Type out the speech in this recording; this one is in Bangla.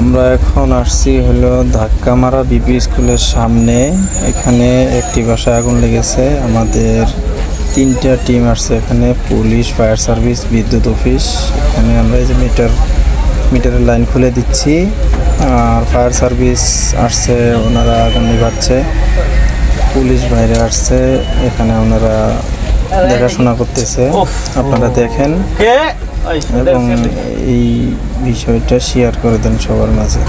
আমরা এখন আসছি হলো ধাক্কামারা বিপি স্কুলের সামনে। এখানে একটি বাসায় আগুন লেগেছে। আমাদের 3টা টিম আসছে এখানে, পুলিশ, ফায়ার সার্ভিস, বিদ্যুৎ অফিস। এখানে আমরা এই যে মিটারের লাইন খুলে দিচ্ছি, আর ফায়ার সার্ভিস আসছে, ওনারা আগুন নিভাচ্ছে। পুলিশ বাইরে আসছে, এখানে ওনারা দেখাশোনা করতেছে। আপনারা দেখেন এবং এই বিষয়টা শেয়ার করে দেন সবার মাঝে।